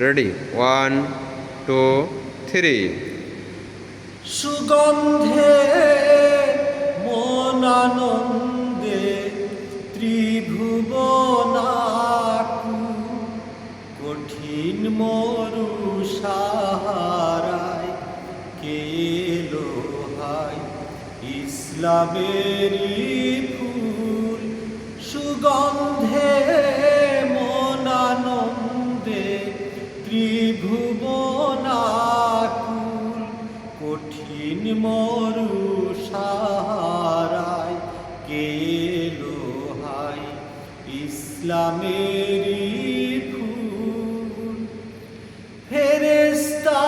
Ready, 1 2 3। সুগন্ধে মন আনন্দে ত্রিভুবনাকু, কঠিন মরু সাহারায় কে এলো হায় ইসলামেরই ফুল। সুগন্ধে মন আনন্দে ত্রিভুবনাকুল, কঠিন মরু সাহারায় কে এলো হায় ইসলামেরই ফুল। ফেরেশতা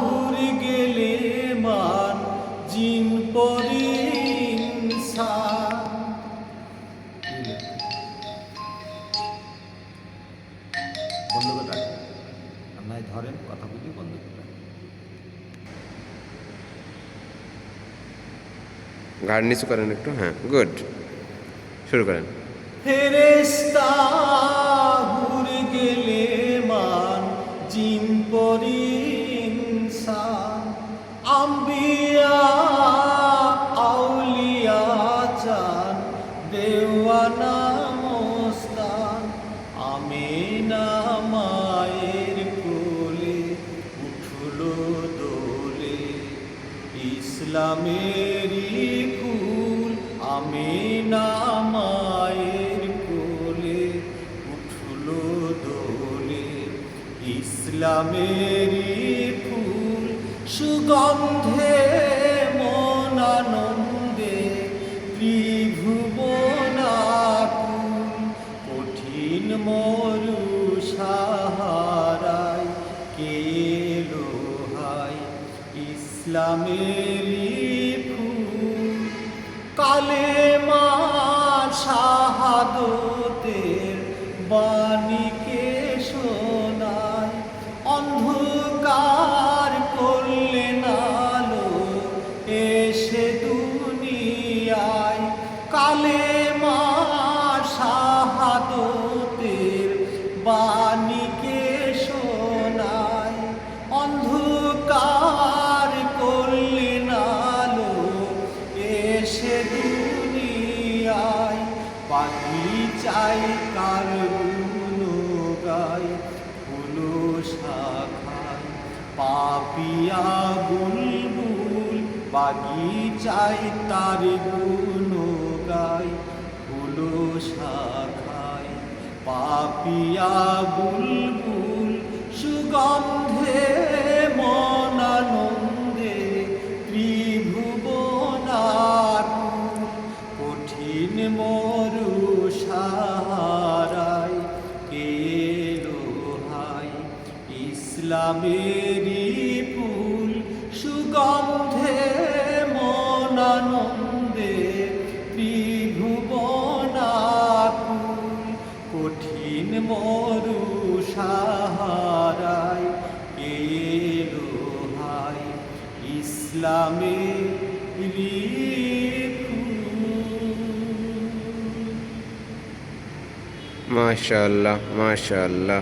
উড়ে গেলে মান জিন পরি ইনসান। বন্ধ করে রাখেন, আপনার ধরেন কথা বলি বন্ধ করে রাখেন। ঘাড় নিচু করেন একটু, হ্যাঁ গুড, শুরু করেন। ফেরেশতা উড়ে গেলে মান জিন পরি ইনসান। আম্বিয়া আউলিয়া চান দেওয়ানা মস্তান। আমিনা মায়ের কোলে উঠলো দোলে ইসলামেরই ফুল। আমিনা মায়ের কোলে উঠলো দোলে ইসলামেরই ফুল। সুগন্ধে মন আনন্দে ত্রিভুবনাকুল, কঠিন মরু সাহারায় কে এলো হায় ইসলামেরই ফুল। কালেমা শাহাদতের বাণীকে শোনায়, অন্ধকার করলেন আলো এসে দুনিয়ায়। কালেমা শাহাদতের বাণীকে শোনায়, অন্ধকার করলেন আলো এসে দুনিয়ায়। পাখি চাই কার গুণ গায় ফুলো শাখায়, পাপিয়া বুলবুল বাগিচায় তার গুণ গায় ফুলো শাখায়। পাপিয়া বুলবুল সুগন্ধে মন আনন্দে ত্রিভুবনাকুল, কঠিন মরু সাহারায় কে এলো হায় ইসলামেরই ফুল। সুগন্ধে মন আনন্দে ত্রিভুবনাকুল, কঠিন মরু সাহারায় কে এলো হায় ইসলামেরই ফুল। মাশাআল্লাহ মাশাআল্লাহ।